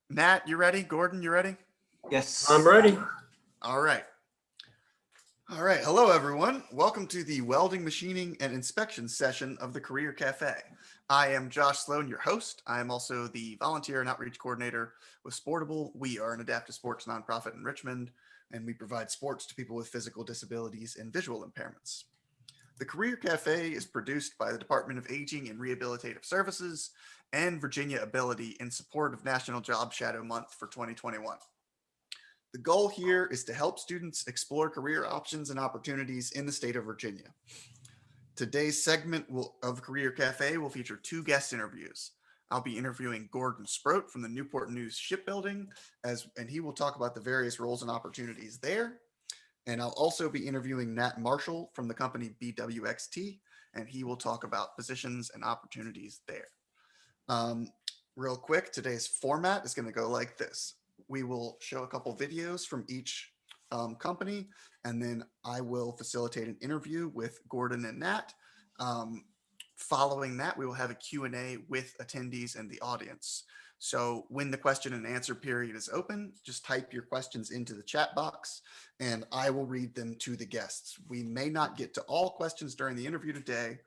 Nat, you ready? Gordon, you ready? Yes. I'm ready. All right. All right. Hello, everyone. Welcome to the welding, machining, and inspection session of the Career Cafe. I am Josh Sloan, your host. I am also the volunteer and outreach coordinator with Sportable. We are an adaptive sports nonprofit in Richmond, and we provide sports to people with physical disabilities and visual impairments. The Career Cafe is produced by the Department of Aging and Rehabilitative Services and Virginia Ability in support of National Job Shadow Month for 2021. The goal here is to help students explore career options and opportunities in the state of Virginia. Today's segment of Career Cafe will feature two guest interviews. I'll be interviewing Gordon Sproat from the Newport News Shipbuilding, and he will talk about the various roles and opportunities there. And I'll also be interviewing Nat Marshall from the company BWXT, and he will talk about positions and opportunities there. Real quick, today's format is going to go like this. We will show a couple videos from each company, and then I will facilitate an interview with Gordon and Nat. Following that, we will have a Q&A with attendees and the audience. So when the question and answer period is open, just type your questions into the chat box and I will read them to the guests. We may not get to all questions during the interview today,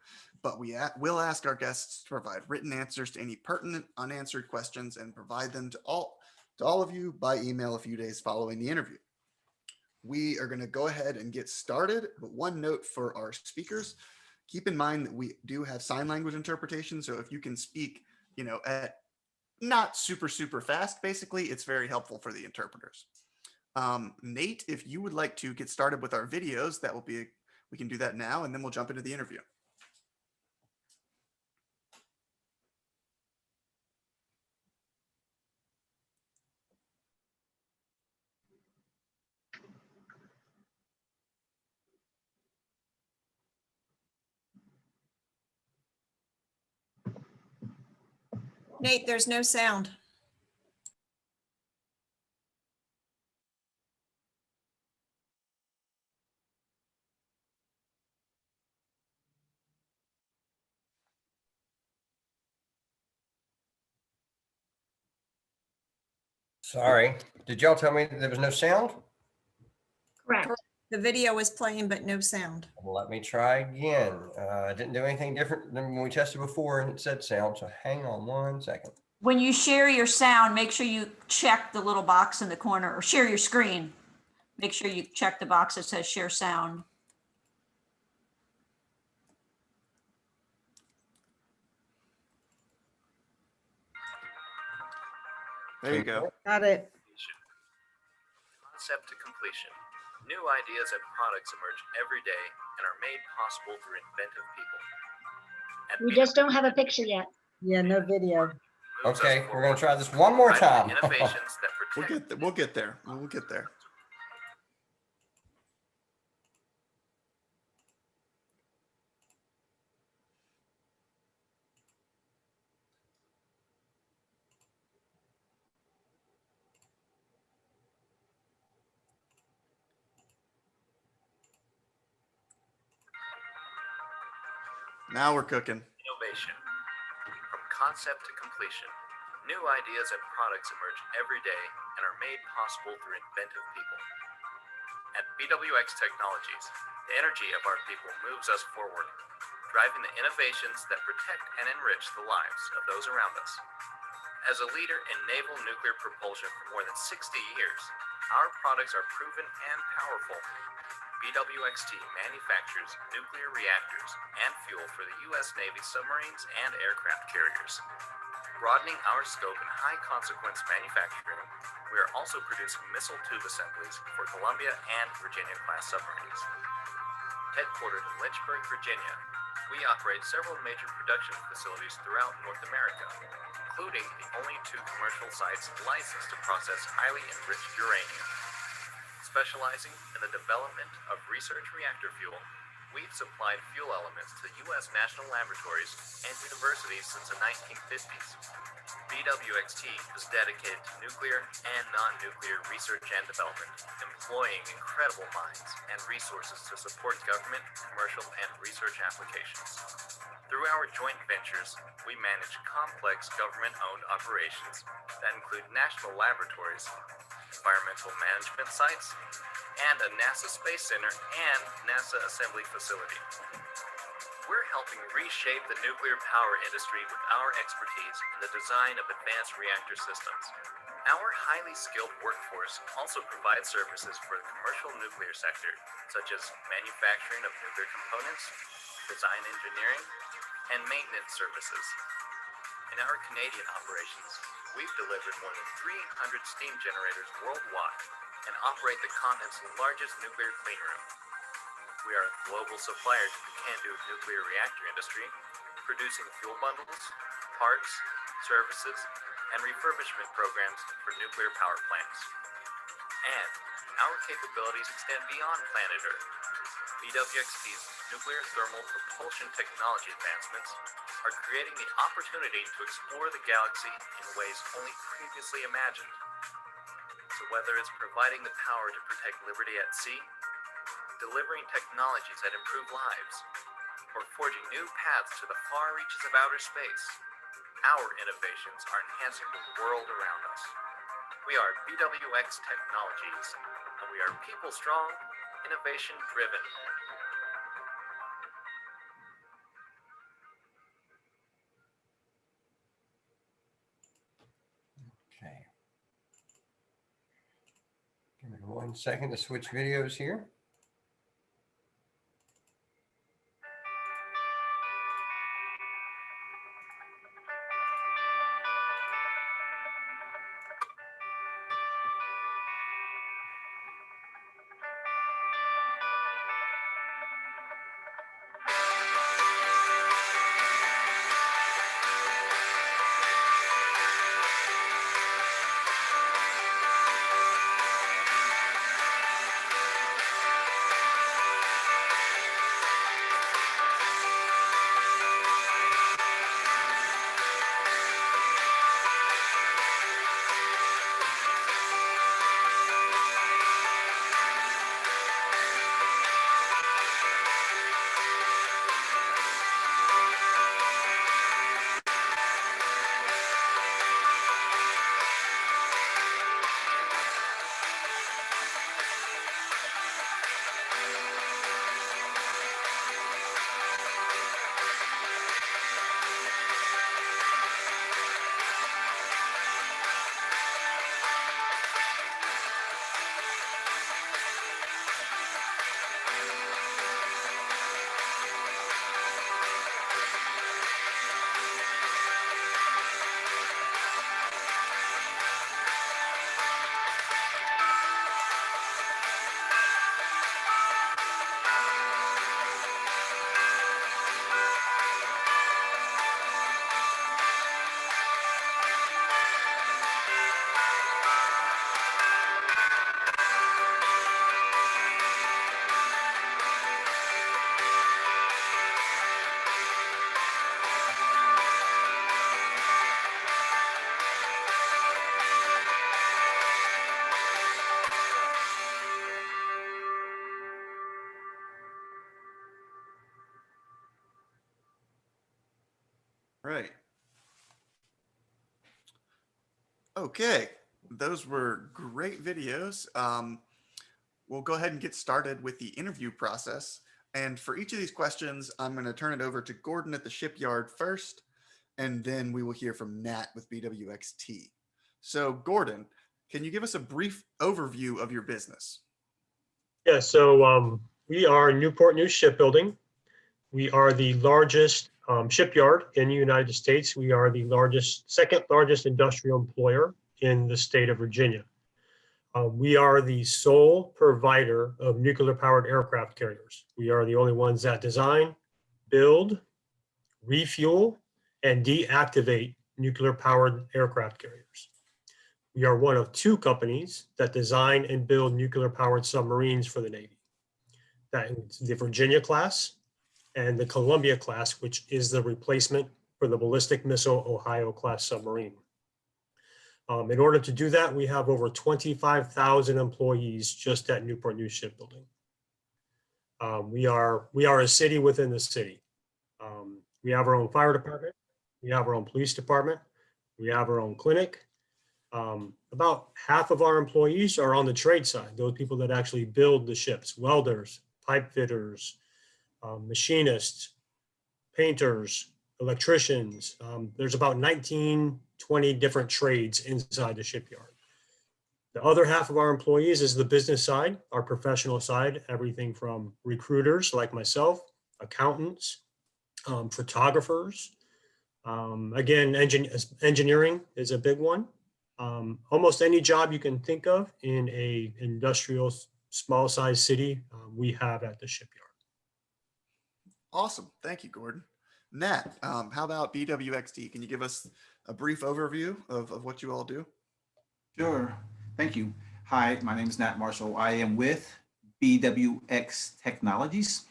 but we will ask our guests to provide written answers to any pertinent unanswered questions and provide them to all of you by email a few days following the interview. We are going to go ahead and get started, but one note for our speakers, keep in mind that we do have sign language interpretation. So if you can speak, at not super fast, basically, it's very helpful for the interpreters. Nate, if you would like to get started with our videos, we can do that now, and then we'll jump into the interview. Nate, there's no sound. Sorry. Did y'all tell me that there was no sound? Correct. The video was playing, but no sound. Let me try again. I didn't do anything different than when we tested before and it said sound. So hang on one second. When you share your sound, make sure you check the little box in the corner, or share your screen. Make sure you check the box that says share sound. There you go. Got it. Concept to completion. New ideas and products emerge every day and are made possible through inventive people. We just don't have a picture yet. Yeah, no video. Okay, we're going to try this one more time. Innovations that protect. We'll get there. We'll get there. Now we're cooking. Innovation. From concept to completion, new ideas and products emerge every day and are made possible through inventive people. At BWX Technologies, the energy of our people moves us forward, driving the innovations that protect and enrich the lives of those around us. As a leader in naval nuclear propulsion for more than 60 years, our products are proven and powerful. BWXT manufactures nuclear reactors and fuel for the U.S. Navy submarines and aircraft carriers. Broadening our scope in high-consequence manufacturing, we are also producing missile tube assemblies for Columbia and Virginia-class submarines. Headquartered in Lynchburg, Virginia, we operate several major production facilities throughout North America, including the only 2 commercial sites licensed to process highly enriched uranium. Specializing in the development of research reactor fuel, we've supplied fuel elements to U.S. national laboratories and universities since the 1950s. BWXT is dedicated to nuclear and non-nuclear research and development, employing incredible minds and resources to support government, commercial, and research applications. Through our joint ventures, we manage complex government-owned operations that include national laboratories, environmental management sites, and a NASA Space Center and NASA Assembly Facility. We're helping reshape the nuclear power industry with our expertise in the design of advanced reactor systems. Our highly skilled workforce also provides services for the commercial nuclear sector, such as manufacturing of nuclear components, design engineering, and maintenance services. In our Canadian operations, we've delivered more than 300 steam generators worldwide and operate the continent's largest nuclear clean room. We are a global supplier to the CANDU nuclear reactor industry, producing fuel bundles, parts, services, and refurbishment programs for nuclear power plants. And our capabilities extend beyond planet Earth. BWXT's nuclear thermal propulsion technology advancements are creating the opportunity to explore the galaxy in ways only previously imagined. So whether it's providing the power to protect liberty at sea, delivering technologies that improve lives, or forging new paths to the far reaches of outer space, our innovations are enhancing the world around us. We are BWX Technologies, and we are people strong, innovation driven. Okay. Give me 1 second to switch videos here. Right. Okay, those were great videos. We'll go ahead and get started with the interview process. And for each of these questions, I'm going to turn it over to Gordon at the shipyard first, and then we will hear from Nat with BWXT. So Gordon, can you give us a brief overview of your business? Yeah, so we are Newport News Shipbuilding. We are the largest shipyard in the United States. We are the second largest industrial employer in the state of Virginia. We are the sole provider of nuclear powered aircraft carriers. We are the only ones that design, build, refuel, and deactivate nuclear powered aircraft carriers. We are one of 2 companies that design and build nuclear powered submarines for the Navy. That is the Virginia class and the Columbia class, which is the replacement for the ballistic missile Ohio class submarine. In order to do that, we have over 25,000 employees just at Newport News Shipbuilding. We are a city within the city. We have our own fire department. We have our own police department. We have our own clinic. About half of our employees are on the trade side, those people that actually build the ships, welders, pipe fitters, machinists, painters, electricians. There's about 19, 20 different trades inside the shipyard. The other half of our employees is the business side, our professional side, everything from recruiters like myself, accountants, photographers. Again, engineering is a big one. Almost any job you can think of in a industrial small size city, we have at the shipyard. Awesome. Thank you, Gordon. Nat, how about BWXT? Can you give us a brief overview of what you all do? Sure. Thank you. Hi, my name is Nat Marshall. I am with BWX Technologies.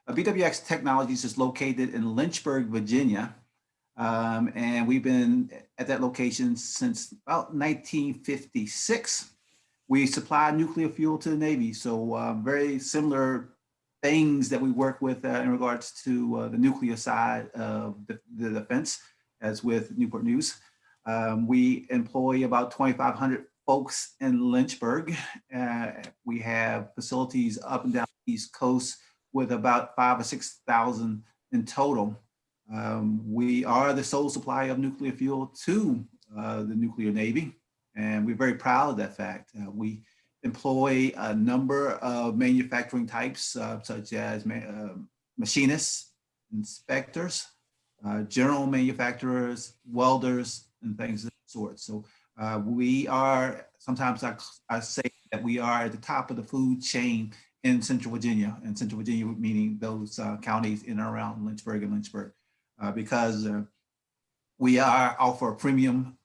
BWX Technologies is located in Lynchburg, Virginia. And we've been at that location since about 1956. We supply nuclear fuel to the Navy. So very similar things that we work with in regards to the nuclear side of the defense as with Newport News. We employ about 2,500 folks in Lynchburg. We have facilities up and down the East Coast with about 5,000 or 6,000 in total. We are the sole supplier of nuclear fuel to the nuclear Navy, and we're very proud of that fact. We employ a number of manufacturing types, such as machinists, inspectors, general manufacturers, welders, and things of that sort. So we are, sometimes I say that we are at the top of the food chain in Central Virginia, and Central Virginia meaning those counties in and around Lynchburg and Lynchburg. Because we offer premium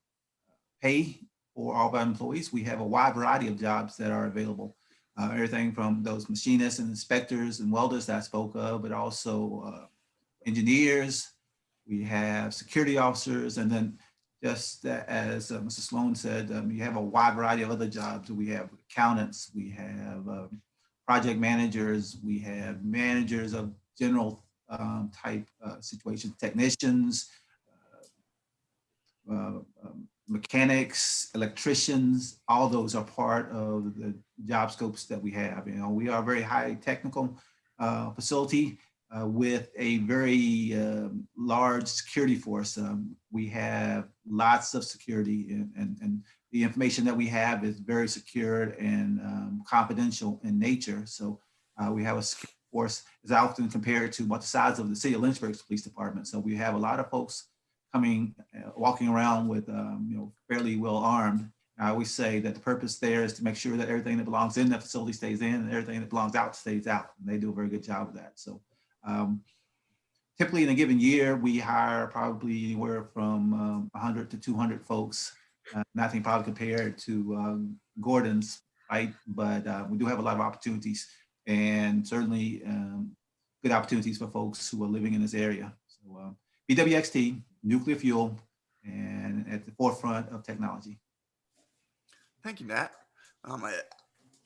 pay for all of our employees. We have a wide variety of jobs that are available. Everything from those machinists and inspectors and welders that I spoke of, but also engineers. We have security officers, and then just as Mr. Sloan said, you have a wide variety of other jobs. We have accountants, we have project managers, we have managers of general type situations, technicians, mechanics, electricians. All those are part of the job scopes that we have. You know, we are a very high technical facility with a very large security force. We have lots of security, and the information that we have is very secured and confidential in nature. So we have a security force is often compared to what the size of the city of Lynchburg's police department. So we have a lot of folks coming, walking around with, fairly well armed. I always say that the purpose there is to make sure that everything that belongs in the facility stays in, and everything that belongs out stays out. And they do a very good job of that. So typically in a given year, we hire probably anywhere from 100 to 200 folks. Nothing probably compared to Gordon's, right? But we do have a lot of opportunities, and certainly good opportunities for folks who are living in this area. So BWXT, nuclear fuel, and at the forefront of technology. Thank you, Nat.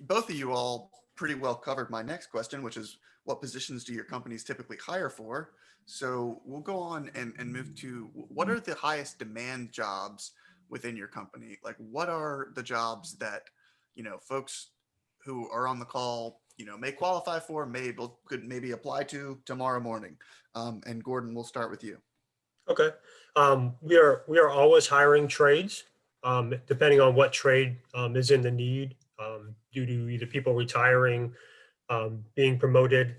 Both of you all pretty well covered my next question, which is what positions do your companies typically hire for? So we'll go on and move to what are the highest demand jobs within your company? Like, what are the jobs that, folks who are on the call, may qualify for, could maybe apply to tomorrow morning? And Gordon, we'll start with you. Okay. We are always hiring trades, depending on what trade is in the need, due to either people retiring, being promoted,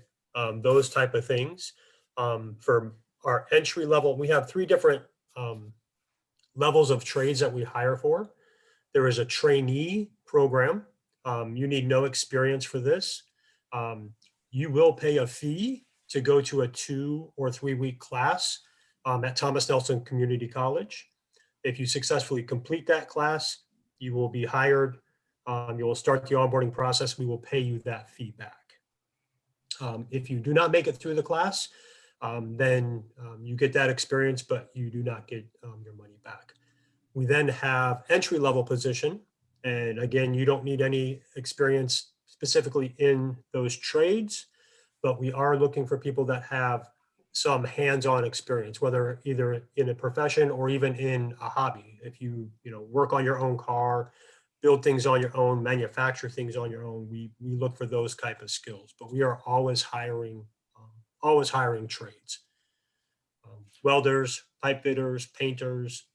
those type of things. For our entry level, we have 3 different levels of trades that we hire for. There is a trainee program. You need no experience for this. You will pay a fee to go to a 2 or 3 week class at Thomas Nelson Community College. If you successfully complete that class, you will be hired. You will start the onboarding process. We will pay you that fee back. If you do not make it through the class, then you get that experience, but you do not get your money back. We then have entry-level position. And again, you don't need any experience specifically in those trades, but we are looking for people that have some hands-on experience, whether either in a profession or even in a hobby. If you work on your own car, build things on your own, manufacture things on your own, we look for those type of skills. But we are always hiring trades. Welders, pipe fitters, painters,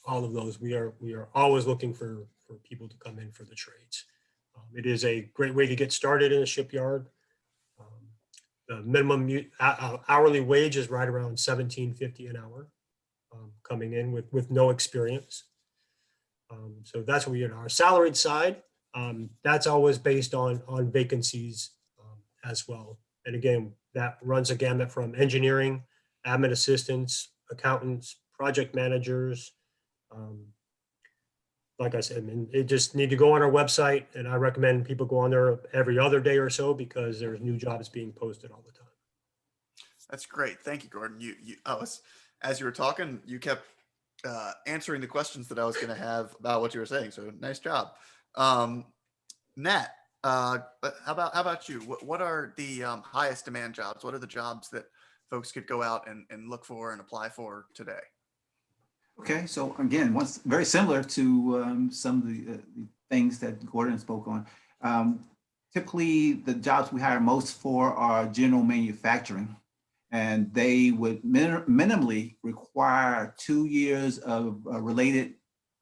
all of those. We are always looking for people to come in for the trades. It is a great way to get started in a shipyard. The minimum hourly wage is right around $17.50 an hour, coming in with no experience. So that's what we are. Our salaried side, that's always based on vacancies as well. And again, that runs a gamut from engineering, admin assistants, accountants, project managers. Like I said, I mean, it just need to go on our website, and I recommend people go on there every other day or so because there's new jobs being posted all the time. That's great. Thank you, Gordon. As you were talking, you kept answering the questions that I was going to have about what you were saying. So nice job. Nat, how about you? What are the highest demand jobs? What are the jobs that folks could go out and look for and apply for today? Okay, so again, very similar to some of the things that Gordon spoke on. Typically, the jobs we hire most for are general manufacturing, and they would minimally require 2 years of related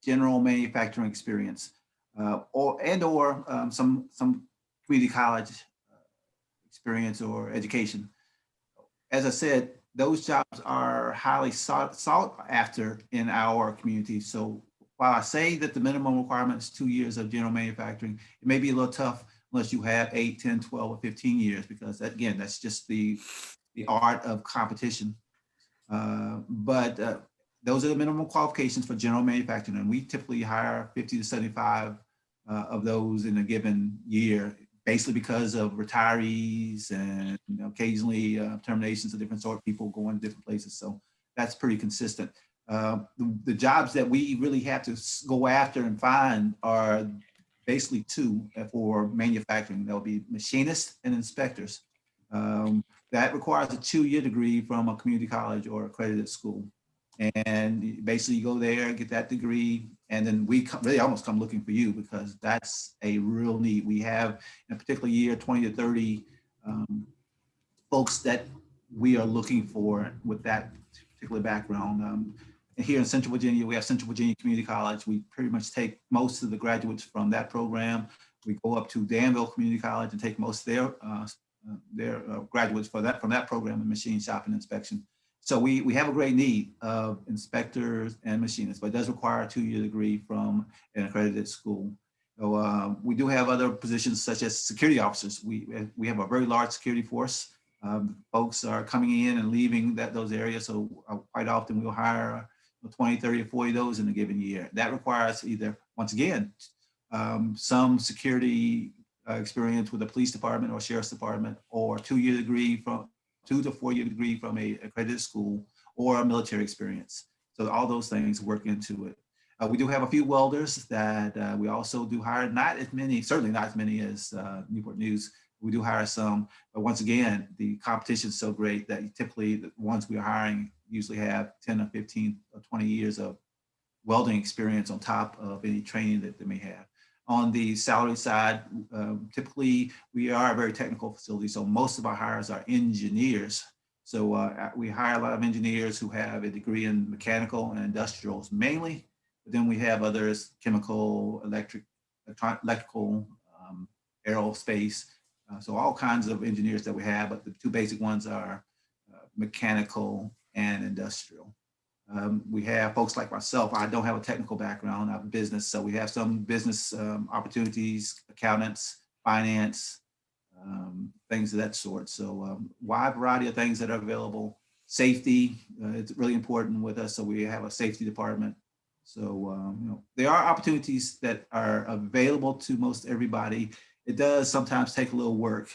general manufacturing experience, or some community college experience or education. As I said, those jobs are highly sought after in our community. So while I say that the minimum requirement is 2 years of general manufacturing, it may be a little tough unless you have 8, 10, 12, or 15 years, because again, that's just the art of competition. But those are the minimum qualifications for general manufacturing. And we typically hire 50 to 75 of those in a given year, basically because of retirees and occasionally terminations of different sort, people going to different places. So that's pretty consistent. The jobs that we really have to go after and find are basically two for manufacturing. There'll be machinists and inspectors. That requires a 2-year degree from a community college or accredited school. And basically you go there, get that degree, and then we really almost come looking for you because that's a real need. We have in a particular year, 20 to 30 folks that we are looking for with that particular background. Here in Central Virginia, we have Central Virginia Community College. We pretty much take most of the graduates from that program. We go up to Danville Community College and take most of their graduates from that program in machine shop and inspection. So we have a great need of inspectors and machinists, but it does require a 2-year degree from an accredited school. So we do have other positions such as security officers. We have a very large security force. Folks are coming in and leaving those areas. So quite often we'll hire 20, 30, or 40 of those in a given year. That requires either, once again, some security experience with the police department or sheriff's department, or 2-year degree from 2 to 4-year degree from a accredited school, or a military experience. So all those things work into it. We do have a few welders that we also do hire, not as many, certainly not as many as Newport News. We do hire some, but once again, the competition is so great that typically the ones we are hiring usually have 10 or 15 or 20 years of welding experience on top of any training that they may have. On the salary side, typically we are a very technical facility, so most of our hires are engineers. So we hire a lot of engineers who have a degree in mechanical and industrials mainly, but then we have others, chemical, electrical, aerospace. So all kinds of engineers that we have, but the two basic ones are mechanical and industrial. We have folks like myself. I don't have a technical background. I have a business, so we have some business opportunities, accountants, finance, things of that sort. So wide variety of things that are available. Safety, it's really important with us, so we have a safety department. So there are opportunities that are available to most everybody. It does sometimes take a little work.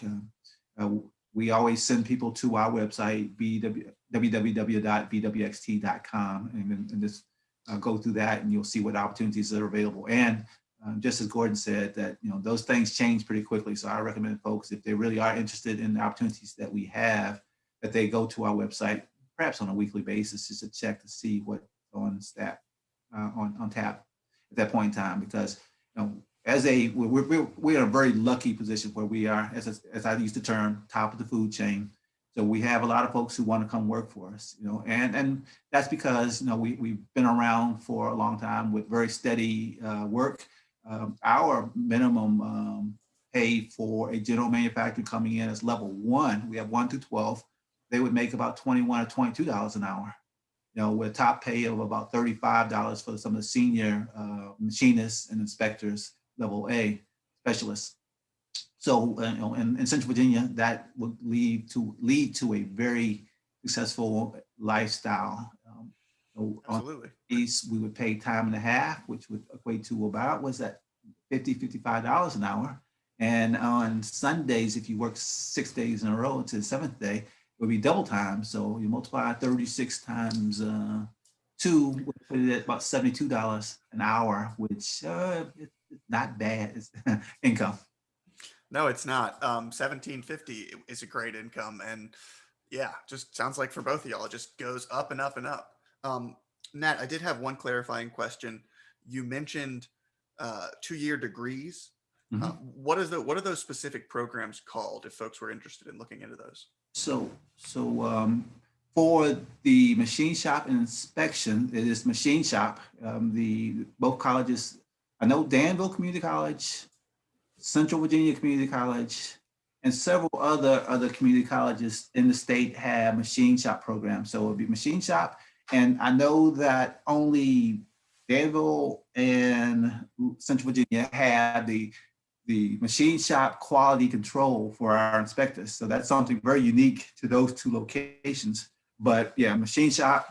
We always send people to our website, www.bwxt.com. And this go through that and you'll see what opportunities are available. And just as Gordon said, that those things change pretty quickly. So I recommend folks, if they really are interested in the opportunities that we have, that they go to our website, perhaps on a weekly basis, just to check to see what's on on tap at that point in time. Because we're in a very lucky position where we are, as I use the term, top of the food chain. So we have a lot of folks who want to come work for us, and that's because we've been around for a long time with very steady work. Our minimum pay for a general manufacturer coming in as level 1, we have 1 through 12, they would make about $21 or $22 an hour. With top pay of about $35 for some of the senior machinists and inspectors, level A specialists. So in Central Virginia, that would lead to a very successful lifestyle. Absolutely. We would pay time and a half, which would equate to about, what's that, $55 an hour. And on Sundays, if you work 6 days in a row until the 7th day, it would be double time. So you multiply 36 times 2, would put it at about $72 an hour, which it's not bad. It's income. No, it's not. $17.50 is a great income, and yeah, just sounds like for both of y'all, it just goes up and up and up. Nat, I did have one clarifying question. You mentioned 2-year degrees. What are those specific programs called if folks were interested in looking into those? So for the machine shop and inspection, it is machine shop. Both colleges, I know Danville Community College, Central Virginia Community College, and several other community colleges in the state have machine shop programs. So it would be machine shop. And I know that only Danville and Central Virginia have the machine shop quality control for our inspectors. So that's something very unique to those 2 locations. But yeah, machine shop,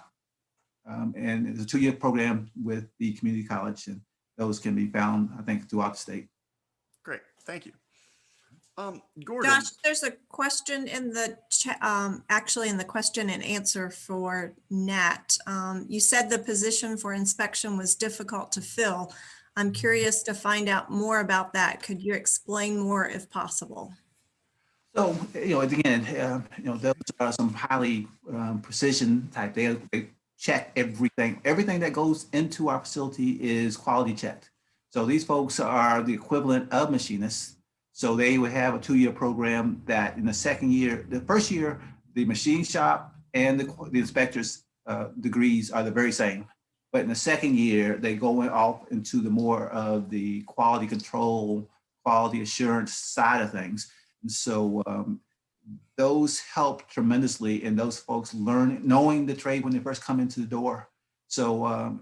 and it's a 2-year program with the community college, and those can be found, I think, throughout the state. Great, thank you. Gordon. Josh, there's a question in the chat, actually in the question and answer for Nat. You said the position for inspection was difficult to fill. I'm curious to find out more about that. Could you explain more if possible? So, again, those are some highly precision type. They check everything. Everything that goes into our facility is quality checked. So these folks are the equivalent of machinists. So they would have a 2-year program that in the first year, the machine shop and the inspector's degrees are the very same. But in the second year, they go off into the more of the quality control, quality assurance side of things. And so those help tremendously in those folks knowing the trade when they first come into the door. So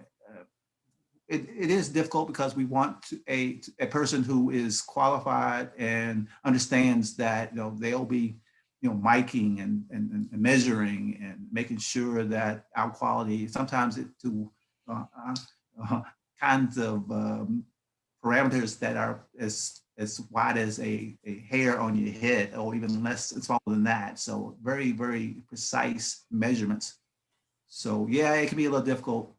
it is difficult because we want a person who is qualified and understands that they'll be miking and measuring and making sure that our quality, sometimes kinds of parameters that are as wide as a hair on your head, or even less smaller than that. So very, very precise measurements. So yeah, it can be a little difficult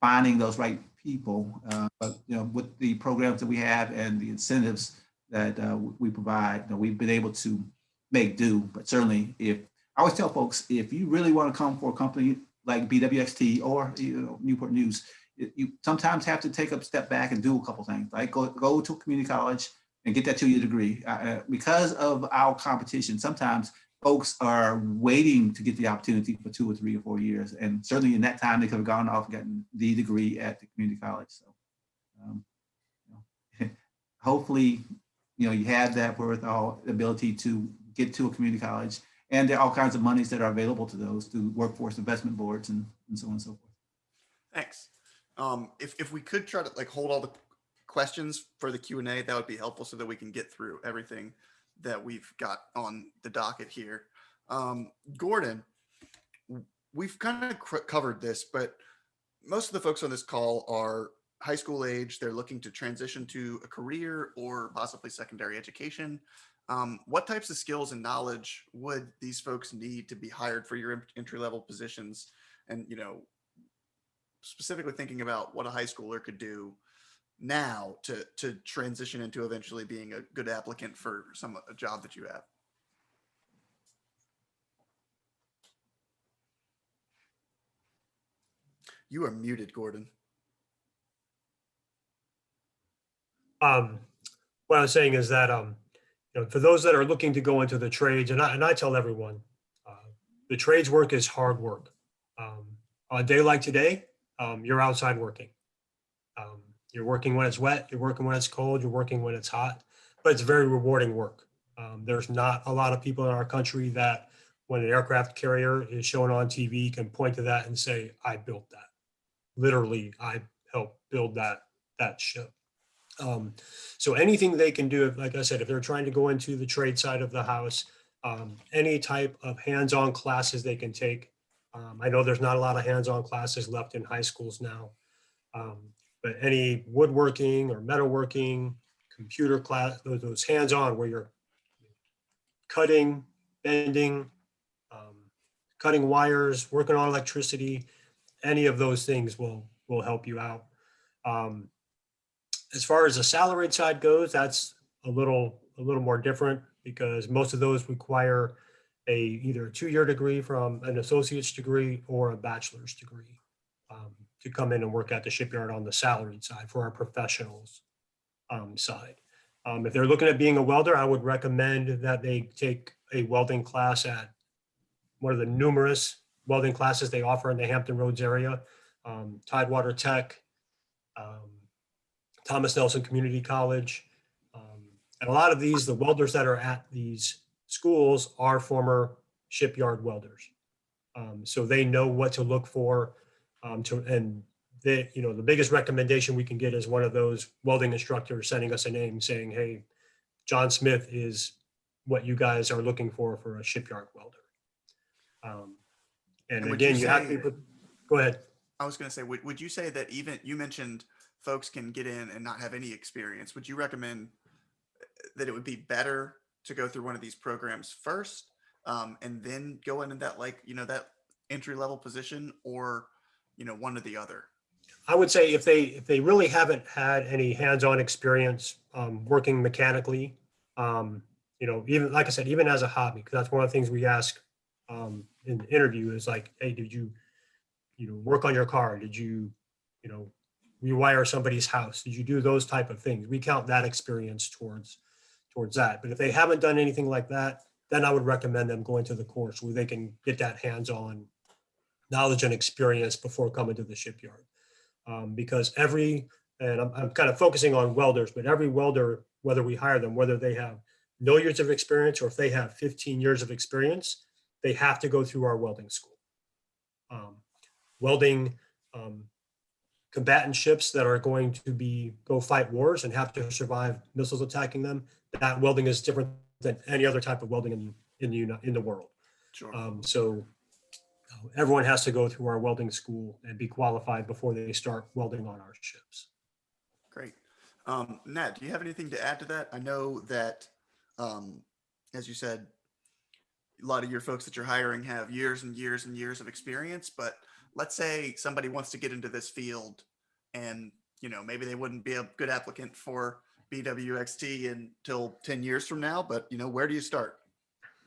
finding those right people, but with the programs that we have and the incentives that we provide, we've been able to make do. But certainly, I always tell folks, if you really want to come for a company like BWXT or Newport News, you sometimes have to take a step back and do a couple things, like go to a community college and get that 2-year degree. Because of our competition, sometimes folks are waiting to get the opportunity for 2 or 3 or 4 years. And certainly in that time, they could have gone off and gotten the degree at the community college. So hopefully, you have that wherewithal ability to get to a community college. And there are all kinds of monies that are available to those through workforce investment boards and so on and so forth. Thanks. If we could try to hold all the questions for the Q&A, that would be helpful so that we can get through everything that we've got on the docket here. Gordon, we've kind of covered this, but most of the folks on this call are high school age. They're looking to transition to a career or possibly secondary education. What types of skills and knowledge would these folks need to be hired for your entry-level positions? And, specifically thinking about what a high schooler could do now to transition into eventually being a good applicant for a job that you have? You are muted, Gordon. What I was saying is that, for those that are looking to go into the trades, and I tell everyone, the trades work is hard work. On a day like today, you're outside working. You're working when it's wet, you're working when it's cold, you're working when it's hot, but it's very rewarding work. There's not a lot of people in our country that when an aircraft carrier is shown on TV can point to that and say, I built that. Literally, I helped build that ship. So anything they can do, like I said, if they're trying to go into the trade side of the house, any type of hands-on classes they can take. I know there's not a lot of hands-on classes left in high schools now, but any woodworking or metalworking, computer class, those hands-on where you're cutting, bending, cutting wires, working on electricity, any of those things will help you out. As far as the salaried side goes, that's a little more different because most of those require either a 2-year degree from an associate's degree or a bachelor's degree to come in and work at the shipyard on the salaried side for our professionals side. If they're looking at being a welder, I would recommend that they take a welding class at one of the numerous welding classes they offer in the Hampton Roads area, Tidewater Tech, Thomas Nelson Community College. And a lot of the welders that are at these schools are former shipyard welders. So they know what to look for. And the biggest recommendation we can get is one of those welding instructors sending us a name saying, hey, John Smith is what you guys are looking for a shipyard welder. And again, you have to go ahead. I was going to say, would you say that even you mentioned folks can get in and not have any experience? Would you recommend that it would be better to go through one of these programs first and then go into that, that entry level position, or, one or the other? I would say if they really haven't had any hands-on experience working mechanically, even like I said, even as a hobby, because that's one of the things we ask in the interview is like, hey, did you work on your car? Did you, rewire somebody's house? Did you do those type of things? We count that experience towards that. But if they haven't done anything like that, then I would recommend them going to the course where they can get that hands-on knowledge and experience before coming to the shipyard. Because and I'm kind of focusing on welders, but every welder, whether we hire them, whether they have no years of experience or if they have 15 years of experience, they have to go through our welding school. Welding combatant ships that are going to go fight wars and have to survive missiles attacking them, that welding is different than any other type of welding in the world. Sure. So everyone has to go through our welding school and be qualified before they start welding on our ships. Great. Nat, do you have anything to add to that? I know that, as you said, a lot of your folks that you're hiring have years and years and years of experience, but let's say somebody wants to get into this field and, maybe they wouldn't be a good applicant for BWXT until 10 years from now, but, where do you start?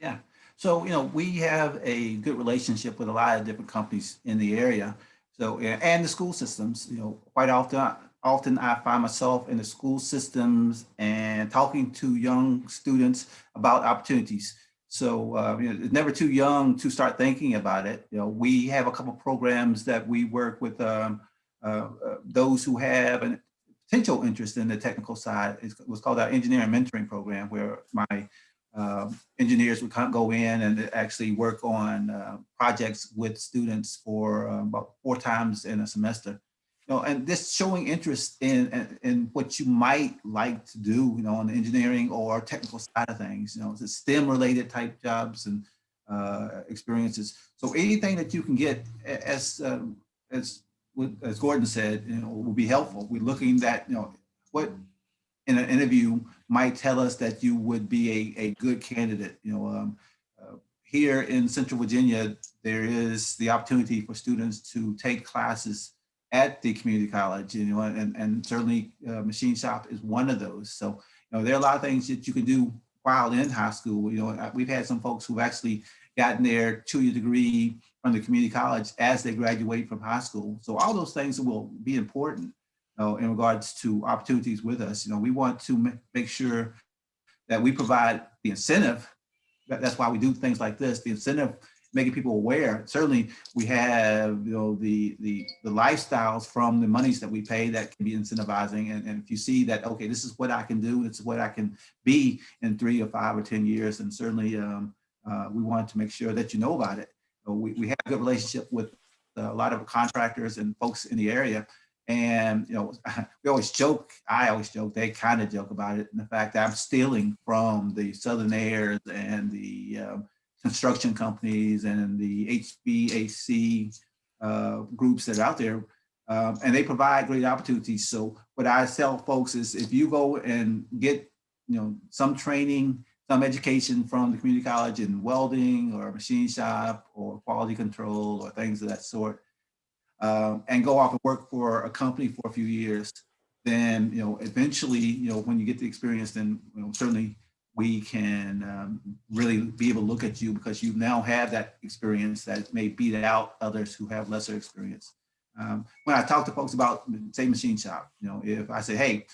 Yeah. So, we have a good relationship with a lot of different companies in the area. So, and the school systems, quite often I find myself in the school systems and talking to young students about opportunities. So, it's never too young to start thinking about it. We have a couple of programs that we work with those who have a potential interest in the technical side. It was called our engineering mentoring program, where my engineers would go in and actually work on projects with students for about 4 times in a semester. And this showing interest in what you might like to do, on the engineering or technical side of things, it's STEM related type jobs and experiences. So anything that you can get as Gordon said, will be helpful. We're looking at, what in an interview might tell us that you would be a good candidate. Here in Central Virginia, there is the opportunity for students to take classes at the community college, and certainly machine shop is one of those. So, there are a lot of things that you can do while in high school. We've had some folks who've actually gotten their 2-year degree from the community college as they graduate from high school. So all those things will be important in regards to opportunities with us. We want to make sure that we provide the incentive. That's why we do things like this, the incentive, making people aware. Certainly we have, the lifestyles from the monies that we pay that can be incentivizing. And if you see that, okay, this is what I can do, this is what I can be in 3 or 5 or 10 years. And certainly we want to make sure that you know about it. We have a good relationship with a lot of contractors and folks in the area. And, we always joke, I always joke, they kind of joke about it. And the fact that I'm stealing from the Southern Airs and the construction companies and the HVAC groups that are out there, and they provide great opportunities. So what I tell folks is, if you go and get, some training, some education from the community college in welding or machine shop or quality control or things of that sort, and go off and work for a company for a few years, then, eventually, when you get the experience, then certainly we can really be able to look at you, because you now have that experience that may beat out others who have lesser experience. When I talk to folks about, say, machine shop, if I say, hey,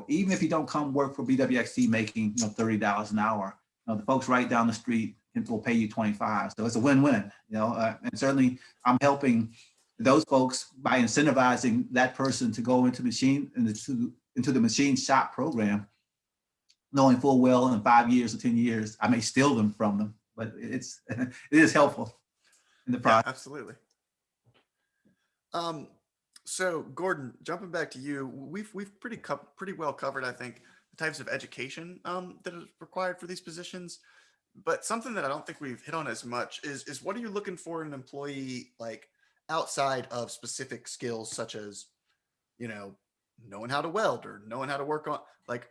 even if you don't come work for BWXT making $30 an hour, the folks right down the street will pay you $25. So it's a win-win, and certainly I'm helping those folks by incentivizing that person to go into the machine shop program, knowing full well in 5 years or 10 years, I may steal them from them, but it is helpful in the process. Yeah, absolutely. So Gordon, jumping back to you, we've pretty well covered, I think, the types of education that is required for these positions. But something that I don't think we've hit on as much is what are you looking for in an employee, like outside of specific skills such as, knowing how to weld or knowing how to work on like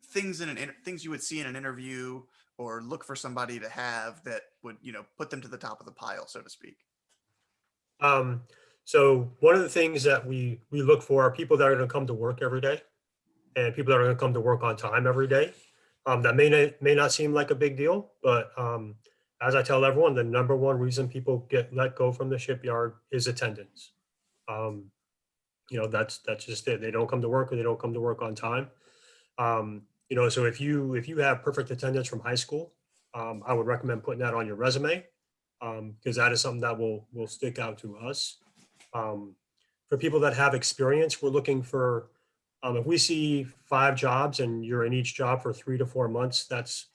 things things you would see in an interview, or look for somebody to have that would, put them to the top of the pile, so to speak. So one of the things that we look for are people that are going to come to work every day, and people that are going to come to work on time every day. That may not seem like a big deal, but as I tell everyone, the number one reason people get let go from the shipyard is attendance. That's just it. They don't come to work, or they don't come to work on time. So if you have perfect attendance from high school, I would recommend putting that on your resume, because that is something that will stick out to us. For people that have experience, we're looking for, if we see 5 jobs and you're in each job for 3 to 4 months, that's,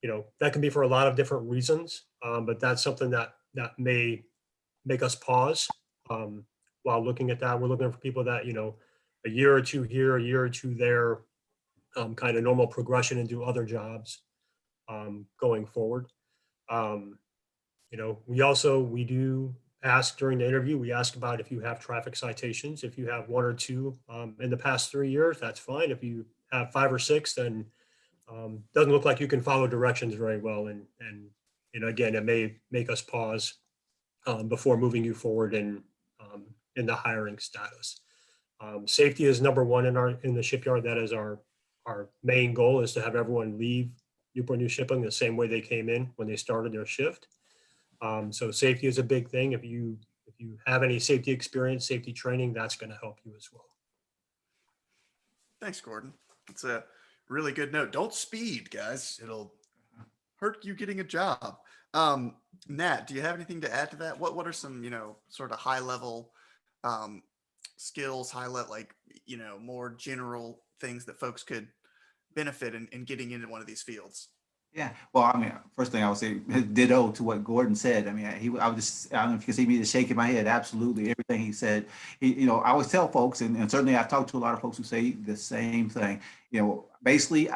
that can be for a lot of different reasons. But that's something that may make us pause while looking at that. We're looking for people that, a year or two here, a year or two there, kind of normal progression into other jobs going forward. We do ask during the interview, we ask about if you have traffic citations. If you have 1 or 2 in the past 3 years, that's fine. If you have 5 or 6, then doesn't look like you can follow directions very well. And again, it may make us pause before moving you forward in the hiring status. Safety is number 1 in the shipyard. That is our main goal, is to have everyone leave Newport News Shipping the same way they came in when they started their shift. So safety is a big thing. If you have any safety experience, safety training, that's going to help you as well. Thanks, Gordon. It's a really good note. Don't speed, guys. It'll hurt you getting a job. Nat, do you have anything to add to that? What are some, sort of high level skills, more general things that folks could benefit in getting into one of these fields? Yeah, well, first thing I would say, ditto to what Gordon said. I don't know if you can see me just shaking my head. Absolutely, everything he said. I always tell folks, and certainly I've talked to a lot of folks who say the same thing. Basically,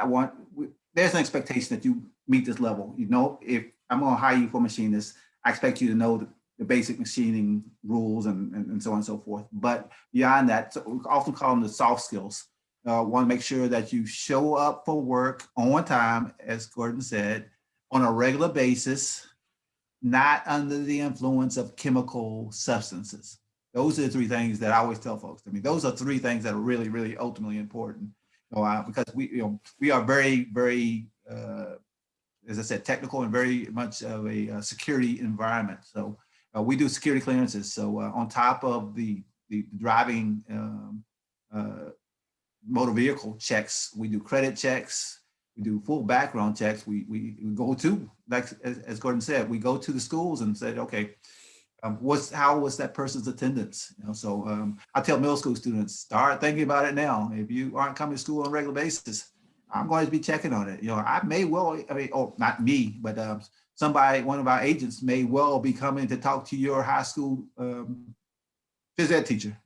there's an expectation that you meet this level. If I'm going to hire you for machinist, I expect you to know the basic machining rules and so on and so forth. But beyond that, so we often call them the soft skills. Want to make sure that you show up for work on time, as Gordon said, on a regular basis, not under the influence of chemical substances. Those are the three things that I always tell folks. I mean, those are three things that are really, really ultimately important. Because we are very, very, as I said, technical and very much of a security environment. So we do security clearances. So on top of the driving motor vehicle checks, we do credit checks, we do full background checks. We go to, like as Gordon said, we go to the schools and said, okay, how was that person's attendance? So I tell middle school students, start thinking about it now. If you aren't coming to school on a regular basis, I'm going to be checking on it. I may well, not me, but somebody, one of our agents may well be coming to talk to your high school phys ed teacher.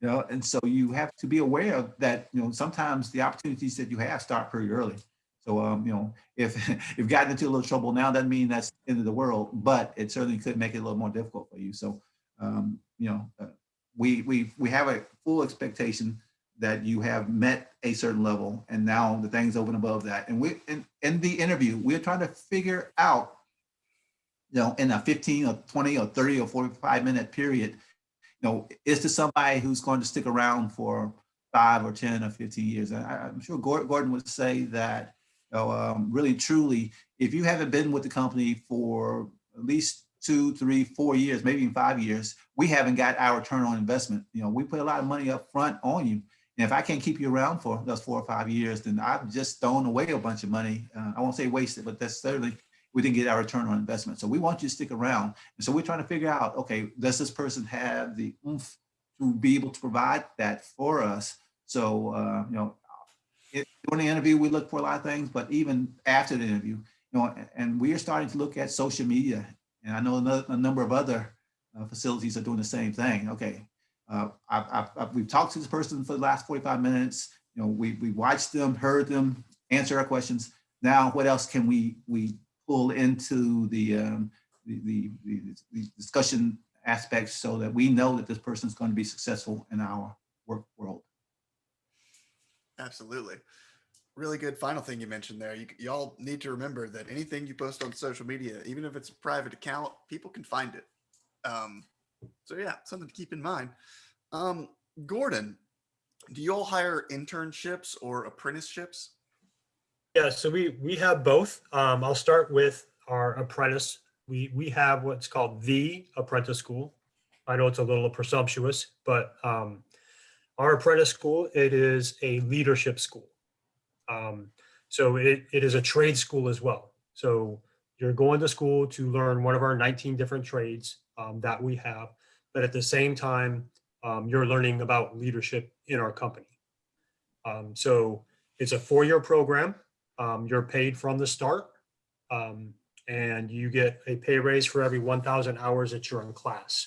And so you have to be aware of that. Sometimes the opportunities that you have start pretty early. So, if you've gotten into a little trouble now, doesn't mean that's the end of the world, but it certainly could make it a little more difficult for you. So, we have a full expectation that you have met a certain level, and now the things over and above that. And in the interview, we're trying to figure out, in a 15 or 20 or 30 or 45-minute period, is this somebody who's going to stick around for 5 or 10 or 15 years? I'm sure Gordon would say that, really, truly, if you haven't been with the company for at least 2, 3, 4 years, maybe even 5 years, we haven't got our return on investment. We put a lot of money up front on you. And if I can't keep you around for those 4 or 5 years, then I've just thrown away a bunch of money. I won't say wasted, but that's certainly, we didn't get our return on investment. So we want you to stick around. And so we're trying to figure out, okay, does this person have the oomph to be able to provide that for us? So, during the interview, we look for a lot of things, but even after the interview, and we are starting to look at social media. And I know a number of other facilities are doing the same thing. Okay, we've talked to this person for the last 45 minutes. We watched them, heard them, answer our questions. Now, what else can we pull into the discussion aspects so that we know that this person is going to be successful in our work world? Absolutely. Really good final thing you mentioned there. Y'all need to remember that anything you post on social media, even if it's a private account, people can find it. So yeah, something to keep in mind. Gordon, do you all hire internships or apprenticeships? Yeah, so we have both. I'll start with our apprentice. We have what's called the apprentice school. I know it's a little presumptuous, but our apprentice school, it is a leadership school. So it is a trade school as well. So you're going to school to learn one of our 19 different trades that we have, but at the same time, you're learning about leadership in our company. So it's a 4-year program. You're paid from the start, and you get a pay raise for every 1,000 hours that you're in class.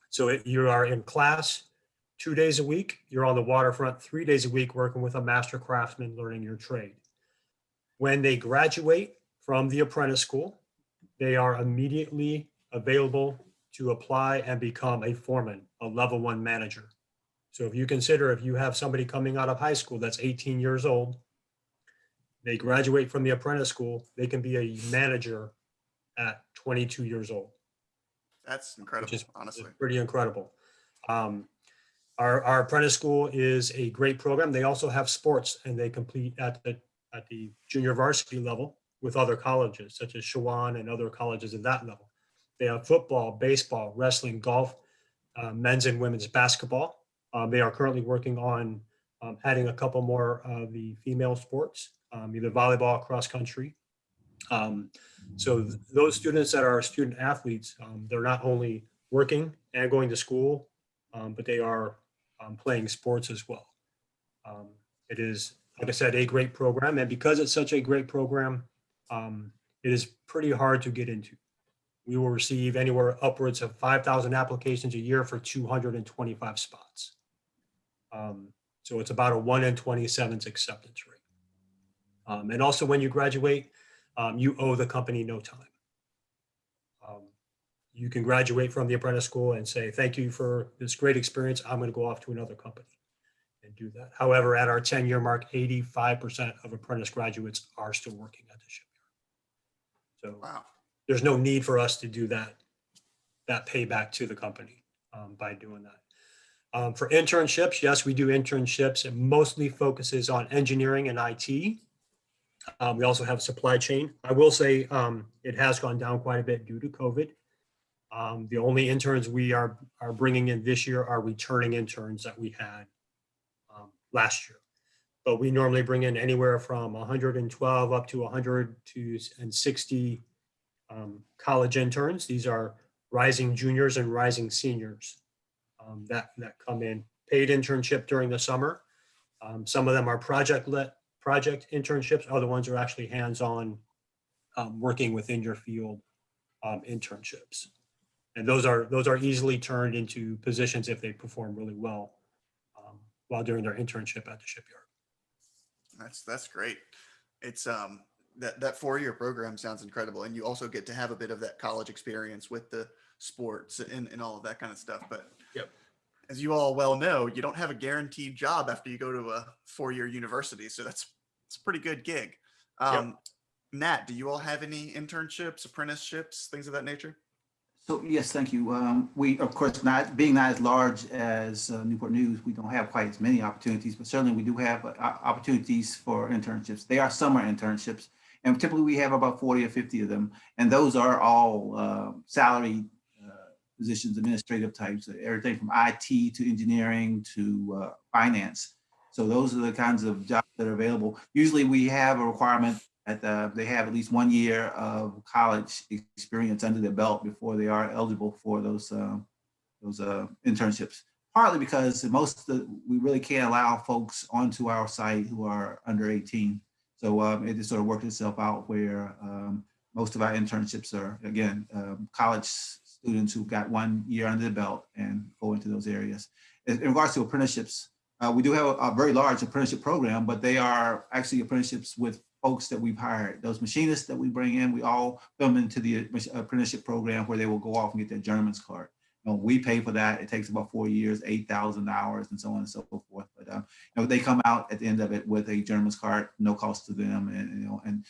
So you are in class 2 days a week. You're on the waterfront 3 days a week working with a master craftsman learning your trade. When they graduate from the apprentice school, they are immediately available to apply and become a foreman, a level 1 manager. So if you consider, if you have somebody coming out of high school that's 18 years old, they graduate from the apprentice school, they can be a manager at 22 years old. That's incredible, which is honestly. pretty incredible. Our apprentice school is a great program. They also have sports, and they compete at the junior varsity level with other colleges, such as Shawan and other colleges at that level. They have football, baseball, wrestling, golf, men's and women's basketball. They are currently working on adding a couple more of the female sports, either volleyball, cross country. So those students that are student athletes, they're not only working and going to school, but they are playing sports as well. It is, like I said, a great program. And because it's such a great program, it is pretty hard to get into. We will receive anywhere upwards of 5,000 applications a year for 225 spots. So it's about a 1 in 27 acceptance rate. And also when you graduate, you owe the company no time. You can graduate from the apprentice school and say, thank you for this great experience. I'm going to go off to another company and do that. However, at our 10-year mark, 85% of apprentice graduates are still working at the shipyard. So Wow. there's no need for us to do that that payback to the company by doing that. For internships, yes, we do internships. It mostly focuses on engineering and IT. We also have supply chain. I will say it has gone down quite a bit due to COVID. The only interns we are bringing in this year are returning interns that we had last year. But we normally bring in anywhere from 112 up to 160 college interns. These are rising juniors and rising seniors that come in. Paid internship during the summer. Some of them are project internships. Other ones are actually hands-on working within your field internships. And those are easily turned into positions if they perform really well while doing their internship at the shipyard. That's great. It's that 4-year program sounds incredible, and you also get to have a bit of that college experience with the sports and all of that kind of stuff. But yep, as you all well know, you don't have a guaranteed job after you go to a 4-year university, so it's a pretty good gig. Yep. Nat, do you all have any internships, apprenticeships, things of that nature? So yes, thank you. We, of course, not as large as Newport News, we don't have quite as many opportunities, but certainly we do have opportunities for internships. They are summer internships, and typically we have about 40 or 50 of them, and those are all salary positions, administrative types, everything from IT to engineering to finance. So those are the kinds of jobs that are available. Usually we have a requirement that they have at least 1 year of college experience under their belt before they are eligible for those internships. Partly because we really can't allow folks onto our site who are under 18. So it just sort of worked itself out where most of our internships are, again, college students who got 1 year under the belt and go into those areas. In regards to apprenticeships, we do have a very large apprenticeship program, but they are actually apprenticeships with folks that we've hired. Those machinists that we bring in, we all put them into the apprenticeship program where they will go off and get their journeyman's card. We pay for that. It takes about 4 years, 8,000 hours, and so on and so forth. But they come out at the end of it with a journeyman's card, no cost to them, and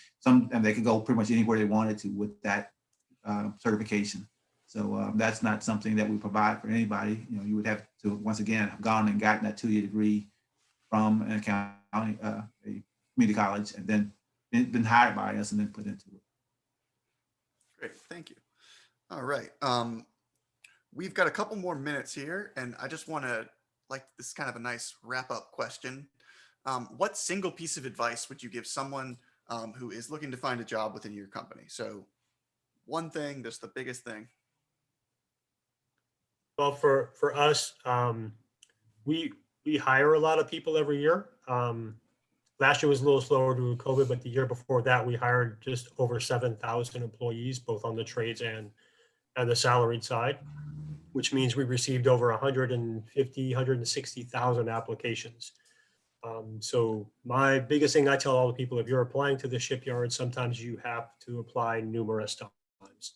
they can go pretty much anywhere they wanted to with that certification. So that's not something that we provide for anybody. You would have to once again have gone and gotten that 2-year degree from an accounting, a community college, and then been hired by us and then put into it. Great, thank you. All right. We've got a couple more minutes here, and I just want to, this is kind of a nice wrap-up question. What single piece of advice would you give someone who is looking to find a job within your company? So one thing, just the biggest thing. Well, for us, we hire a lot of people every year. Last year was a little slower due to COVID, but the year before that, we hired just over 7,000 employees, both on the trades and the salaried side, which means we received over 160,000 applications. So my biggest thing I tell all the people, if you're applying to the shipyard, sometimes you have to apply numerous times.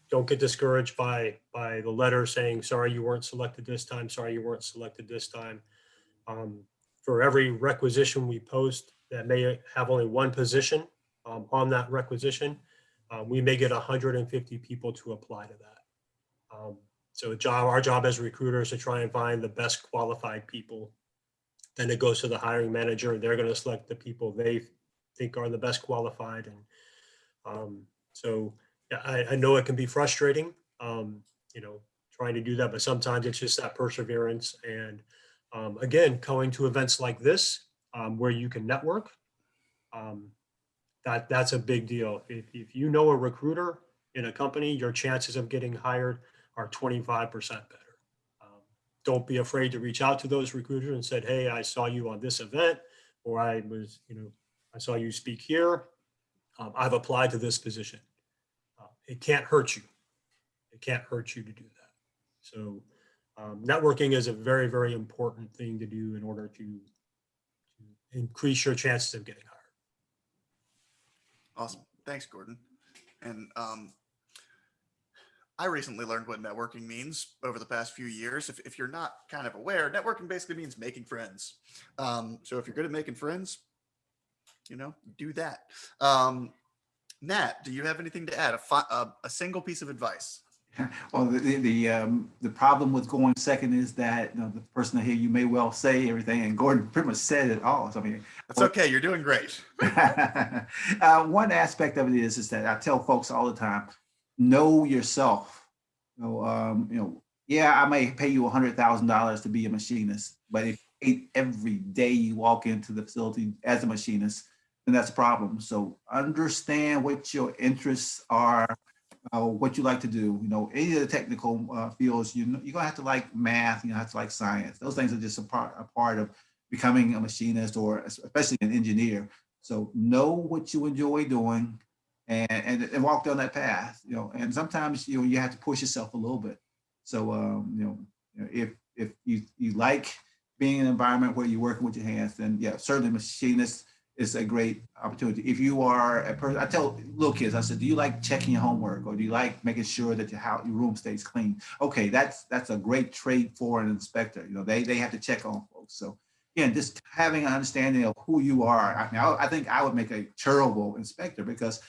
Don't get discouraged by the letter saying, sorry, you weren't selected this time. Sorry, you weren't selected this time. For every requisition we post that may have only one position on that requisition, we may get 150 people to apply to that. So our job as recruiters to try and find the best qualified people. Then it goes to the hiring manager, and they're going to select the people they think are the best qualified. And so yeah, I know it can be frustrating, trying to do that, but sometimes it's just that perseverance. And again, going to events like this where you can network, that's a big deal. If you know a recruiter in a company, your chances of getting hired are 25% better. Don't be afraid to reach out to those recruiters and said, hey, I saw you on this event, or I saw you speak here. I've applied to this position. It can't hurt you. It can't hurt you to do that. So networking is a very, very important thing to do in order to increase your chances of getting hired. Awesome. Thanks, Gordon. And I recently learned what networking means over the past few years. If you're not kind of aware, networking basically means making friends. So if you're good at making friends, do that. Nat, do you have anything to add? A single piece of advice? Well, the problem with going second is that, you know, the person here, you may well say everything, and Gordon pretty much said it all. So I mean, That's okay. You're doing great. one aspect of it is that I tell folks all the time, know yourself. Yeah, I may pay you $100,000 to be a machinist, but if you hate every day you walk into the facility as a machinist, then that's a problem. So understand what your interests are, what you like to do. You know, any of the technical fields, you're gonna have to like math, you have to like science. Those things are just a part of becoming a machinist, or especially an engineer. So know what you enjoy doing, and walk down that path. You know, and sometimes you have to push yourself a little bit. So if you like being in an environment where you're working with your hands, then yeah, certainly machinist is a great opportunity. If you are a person, I tell little kids, I said, do you like checking your homework, or do you like making sure that your room stays clean? Okay, that's a great trait for an inspector. You know, they have to check on folks. So again, just having an understanding of who you are. I mean, I think I would make a terrible inspector, because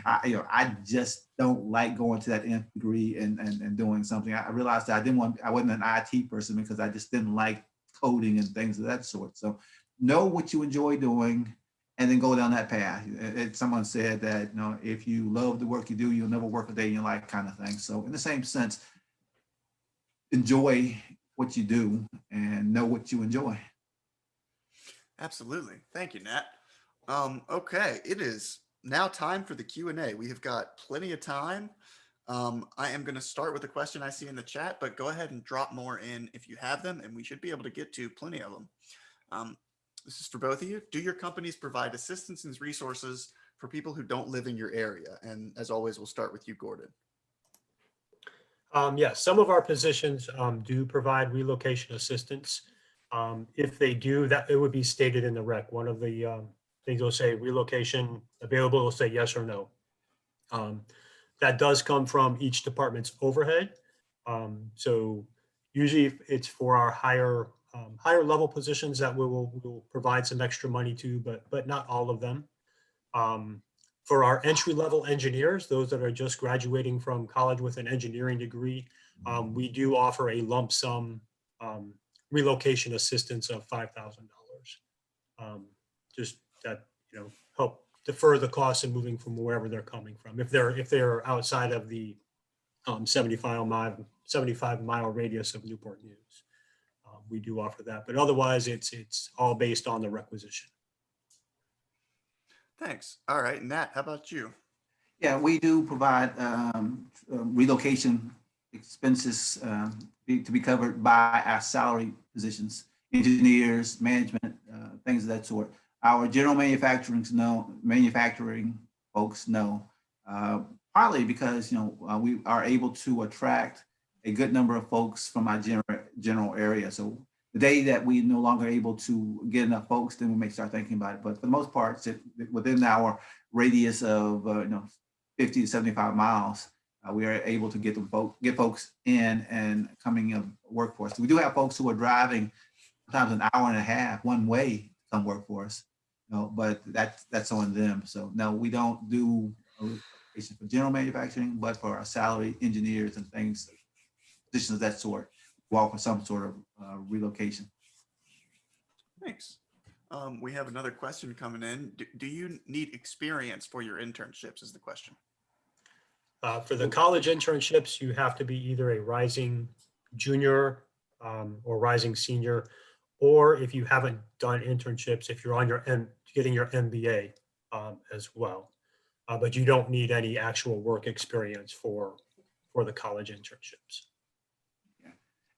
I just don't like going to that nth degree and doing something. I realized that I wasn't an IT person, because I just didn't like coding and things of that sort. So know what you enjoy doing, and then go down that path. Someone said that, you know, if you love the work you do, you'll never work a day in your life, kind of thing. So in the same sense, enjoy what you do and know what you enjoy. Absolutely. Thank you, Nat. Okay, it is now time for the Q&A. We have got plenty of time. I am going to start with a question I see in the chat, but go ahead and drop more in if you have them, and we should be able to get to plenty of them. This is for both of you. Do your companies provide assistance and resources for people who don't live in your area? And as always, we'll start with you, Gordon. Yes, some of our positions do provide relocation assistance. If they do, that it would be stated in the rec. One of the things will say relocation available, will say yes or no. That does come from each department's overhead. So usually it's for our higher level positions that we'll provide some extra money to, but not all of them. For our entry level engineers, those that are just graduating from college with an engineering degree, we do offer a lump sum relocation assistance of $5,000. Just that, help defer the cost of moving from wherever they're coming from. If they're outside of the 75-mile radius of Newport News, we do offer that. But otherwise, it's all based on the requisition. Thanks. All right, Nat, how about you? Yeah, we do provide relocation expenses to be covered by our salary positions, engineers, management, things of that sort. Our general manufacturing folks know, partly because we are able to attract a good number of folks from our general area. So the day that we no longer able to get enough folks, then we may start thinking about it. But for the most part, within our radius of 50 to 75 miles, we are able to get folks in and coming in workforce. We do have folks who are driving sometimes an hour and a half one way to come work for us, but that's on them. So no, we don't do relocation for general manufacturing, but for our salary engineers and things, positions of that sort, we offer some sort of relocation. Thanks. We have another question coming in. Do you need experience for your internships is the question. For the college internships, you have to be either a rising junior or rising senior, or if you haven't done internships, if you're on getting your MBA as well. But you don't need any actual work experience for the college internships. Yeah.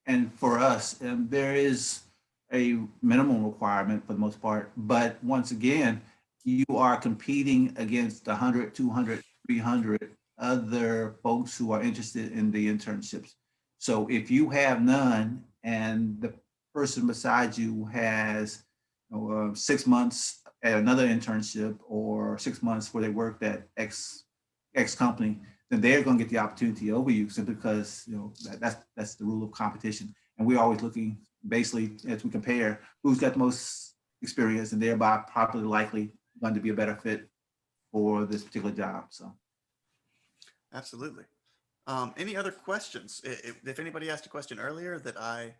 And for us, there is a minimum requirement for the most part, but once again, you are competing against 100, 200, 300 other folks who are interested in the internships. So if you have none and the person beside you has 6 months at another internship or 6 months where they worked at X company, then they're going to get the opportunity over you simply because that's the rule of competition. And we're always looking basically as we compare who's got the most experience and thereby probably likely going to be a better fit for this particular job. So. Absolutely. Any other questions? If anybody asked a question earlier that I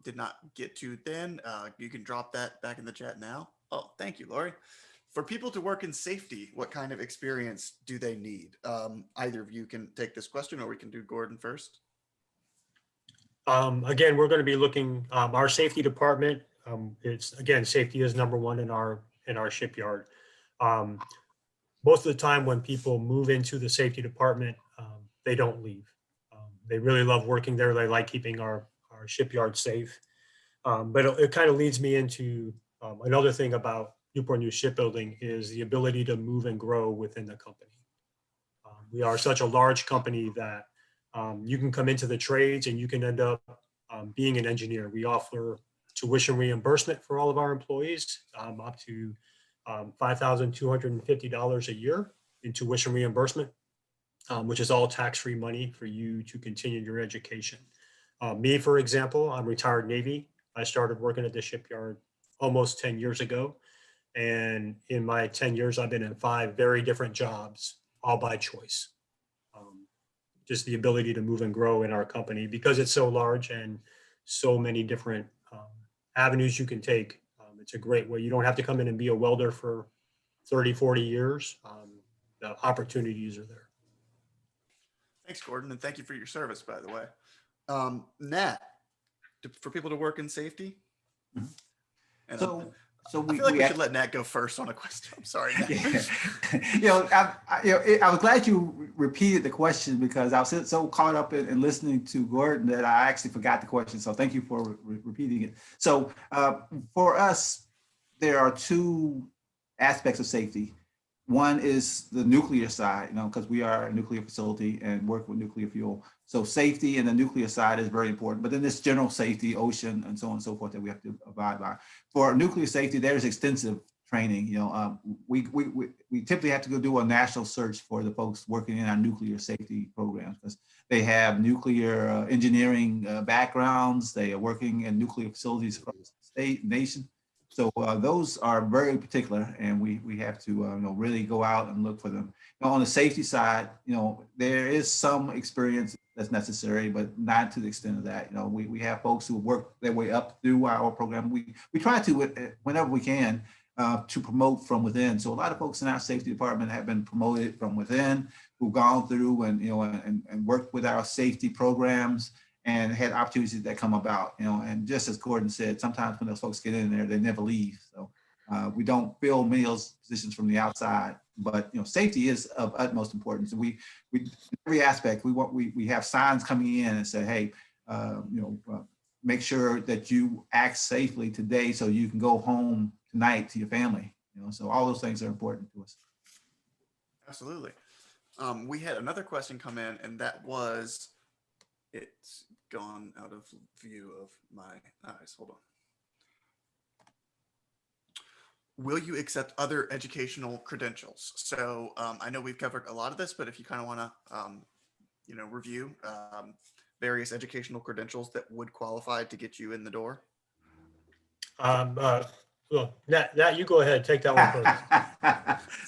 did not get to then, you can drop that back in the chat now. Oh, thank you, Lori. For people to work in safety, what kind of experience do they need? Either of you can take this question, or we can do Gordon first. Again, we're going to be looking, our safety department, it's, again, safety is number one in our shipyard. Most of the time when people move into the safety department, they don't leave. They really love working there. They like keeping our shipyard safe. But it kind of leads me into another thing about Newport News Shipbuilding is the ability to move and grow within the company. We are such a large company that you can come into the trades and you can end up being an engineer. We offer tuition reimbursement for all of our employees, up to $5,250 a year in tuition reimbursement, which is all tax-free money for you to continue your education. Me, for example, I'm retired Navy. I started working at the shipyard almost 10 years ago. And in my 10 years, I've been in 5 very different jobs, all by choice. Just the ability to move and grow in our company because it's so large and so many different avenues you can take. It's a great way. You don't have to come in and be a welder for 30, 40 years. The opportunities are there. Thanks, Gordon, and thank you for your service, by the way. Nat, for people to work in safety? Mhm. And So I feel like we should let Nat go first on a question. I'm sorry, Nat. Yeah. I was glad you repeated the question because I was so caught up in listening to Gordon that I actually forgot the question. So thank you for repeating it. So for us, there are 2 aspects of safety. One is the nuclear side, because we are a nuclear facility and work with nuclear fuel. So safety in the nuclear side is very important, but then there's general safety, ocean, and so on and so forth that we have to abide by. For nuclear safety, there's extensive training. We typically have to go do a national search for the folks working in our nuclear safety programs because they have nuclear engineering backgrounds. They are working in nuclear facilities across the state, nation. So those are very particular, and we have to really go out and look for them. On the safety side, there is some experience that's necessary, but not to the extent of that. We have folks who work their way up through our program. We try to, whenever we can, to promote from within. So a lot of folks in our safety department have been promoted from within, who've gone through and worked with our safety programs and had opportunities that come about, and just as Gordon said, sometimes when those folks get in there, they never leave. So we don't fill many of those positions from the outside, but safety is of utmost importance. And we every aspect, we have signs coming in and say, hey, make sure that you act safely today so you can go home tonight to your family. So all those things are important to us. Absolutely. We had another question come in, and that was, it's gone out of view of my eyes. Hold on. Will you accept other educational credentials? So I know we've covered a lot of this, but if you kind of want to, review various educational credentials that would qualify to get you in the door. Well, Nat, you go ahead, take that one first.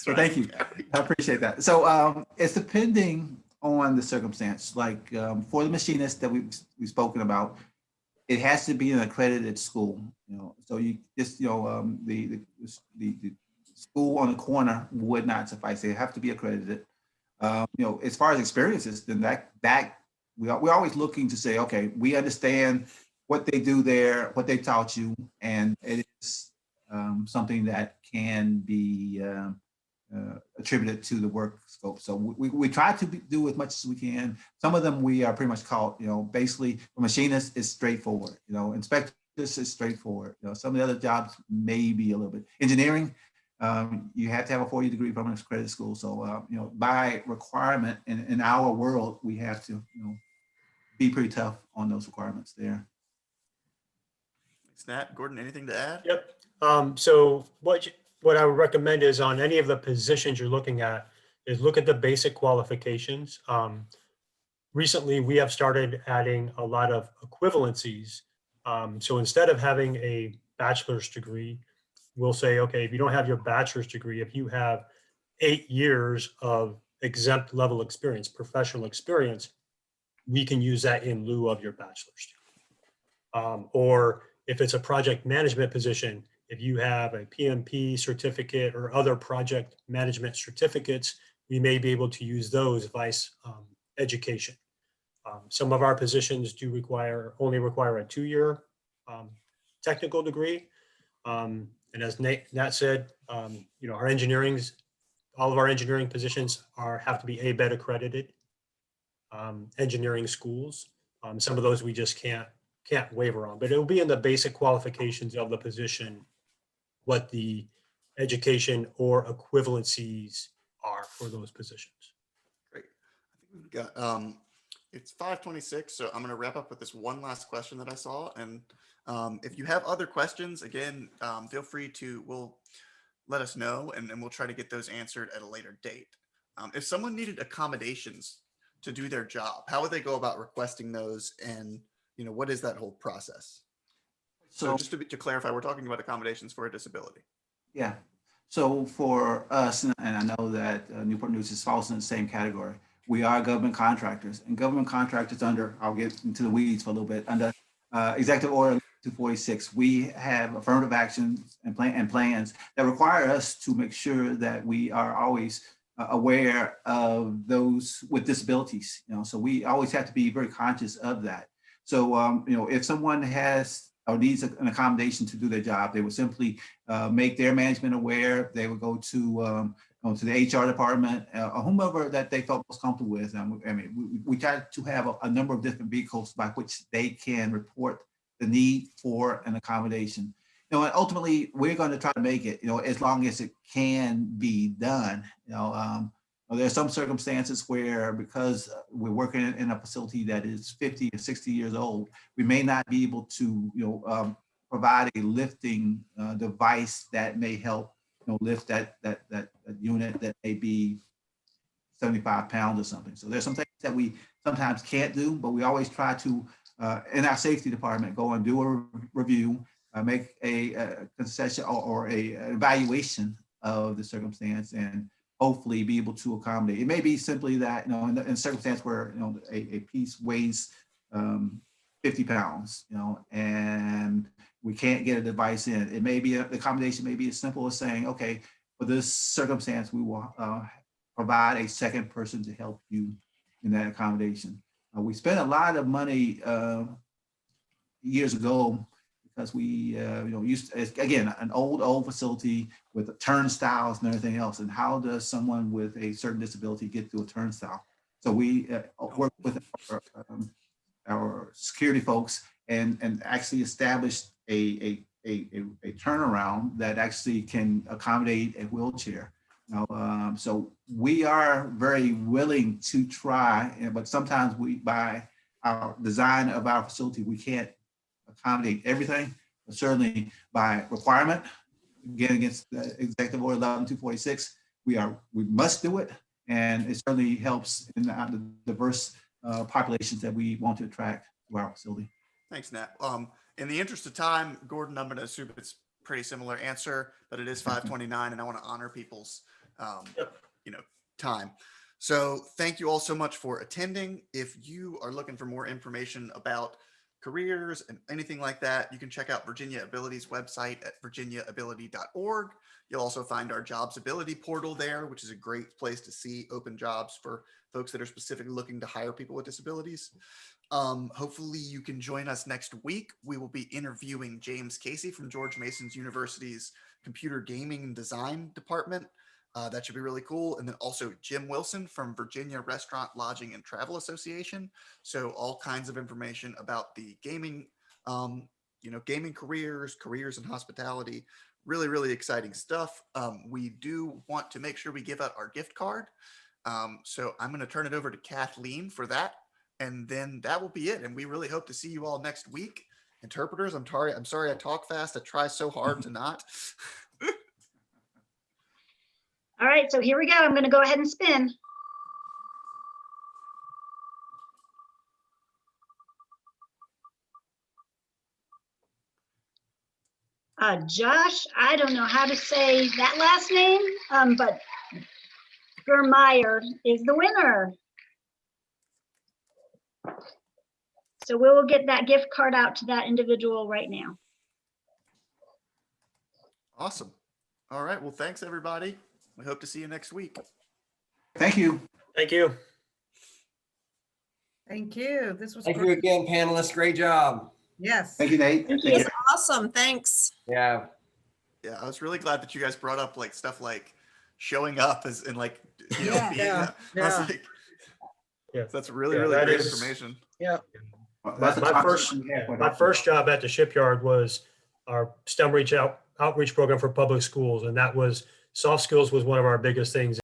So thank you. I appreciate that. So it's depending on the circumstance. Like for the machinist that we've spoken about, it has to be an accredited school. So you just the school on the corner would not suffice. They have to be accredited. As far as experiences, then that we're always looking to say, okay, we understand what they do there, what they taught you, and it is something that can be attributed to the work scope. So we try to do as much as we can. Some of them we are pretty much called, basically a machinist is straightforward. Inspectors is straightforward. Some of the other jobs may be a little bit. Engineering, you have to have a 4-year degree from an accredited school. So by requirement in our world, we have to be pretty tough on those requirements there. Thanks, Nat. Gordon, anything to add? Yep. So what I would recommend is on any of the positions you're looking at is look at the basic qualifications. Recently, we have started adding a lot of equivalencies. So instead of having a bachelor's degree, we'll say, okay, if you don't have your bachelor's degree, if you have 8 years of exempt level experience, professional experience, we can use that in lieu of your bachelor's. Or if it's a project management position, if you have a PMP certificate or other project management certificates, we may be able to use those vice education. Some of our positions do only require a 2-year technical degree. And as Nat said, our all of our engineering positions have to be ABET accredited engineering schools. Some of those we just can't waiver on, but it'll be in the basic qualifications of the position what the education or equivalencies are for those positions. Great. I think we've got, it's 5:26, so I'm going to wrap up with this one last question that I saw. And if you have other questions, again, feel free we'll let us know and we'll try to get those answered at a later date. If someone needed accommodations to do their job, how would they go about requesting those? And, what is that whole process? So just to clarify, we're talking about accommodations for a disability. Yeah. So for us, and I know that Newport News falls in the same category, we are government contractors, and government contractors I'll get into the weeds for a little bit, under Executive Order 246, we have affirmative actions and plans that require us to make sure that we are always aware of those with disabilities. So we always have to be very conscious of that. So if someone has or needs an accommodation to do their job, they would simply make their management aware. They would go to the HR department, or whomever that they felt most comfortable with. We try to have a number of different vehicles by which they can report the need for an accommodation. And ultimately, we're going to try to make it, as long as it can be done. There are some circumstances where, because we're working in a facility that is 50 or 60 years old, we may not be able to, provide a lifting device that may help, lift that unit that may be 75 pounds or something. So there's some things that we sometimes can't do, but we always try to, in our safety department, go and do a review, make a concession or a evaluation of the circumstance, and hopefully be able to accommodate. It may be simply that, in a circumstance where, a piece weighs 50 pounds, and we can't get a device in. It may be the accommodation may be as simple as saying, okay, for this circumstance, we will provide a second person to help you in that accommodation. We spent a lot of money years ago, because we used to, again, an old facility with turnstiles and everything else. And how does someone with a certain disability get through a turnstile? So we work with our security folks and actually established a turnaround that actually can accommodate a wheelchair. So we are very willing to try, but sometimes by our design of our facility, we can't accommodate everything, but certainly by requirement, again, against the Executive Order 11246, we must do it, and it certainly helps in the diverse populations that we want to attract to our facility. Thanks, Nat. In the interest of time, Gordon, I'm going to assume it's pretty similar answer, but it is 5:29, and I want to honor people's time. So thank you all so much for attending. If you are looking for more information about careers and anything like that, you can check out Virginia Ability's website at virginiaability.org. You'll also find our Jobs Ability portal there, which is a great place to see open jobs for folks that are specifically looking to hire people with disabilities. Hopefully you can join us next week. We will be interviewing James Casey from George Mason University's Computer Gaming and Design Department. That should be really cool. And then also Jim Wilson from Virginia Restaurant, Lodging, and Travel Association. So all kinds of information about the gaming, gaming careers in hospitality. Really, really exciting stuff. We do want to make sure we give out our gift card. So I'm going to turn it over to Kathleen for that. And then that will be it. And we really hope to see you all next week. Interpreters, I'm sorry I talk fast. I try so hard to not. All right, so here we go. I'm going to go ahead and spin. Josh, I don't know how to say that last name, but Oscar Meyer is the winner. So we will get that gift card out to that individual right now. Awesome. All right. Well, thanks everybody. We hope to see you next week. Thank you. Thank you. Thank you. This was Thank you great. again, panelists. Great job. Yes. Thank you, Nate. Thank Thank you. you. Awesome, thanks. Yeah. Yeah, I was really glad that you guys brought up like stuff like showing up as in like you know, Yeah, being, yeah, I was yeah. like, Yeah. that's really Yeah, really that great is- information. Yeah. That's My first job at the shipyard was our STEM outreach program for public schools, and that was soft skills was one of our biggest things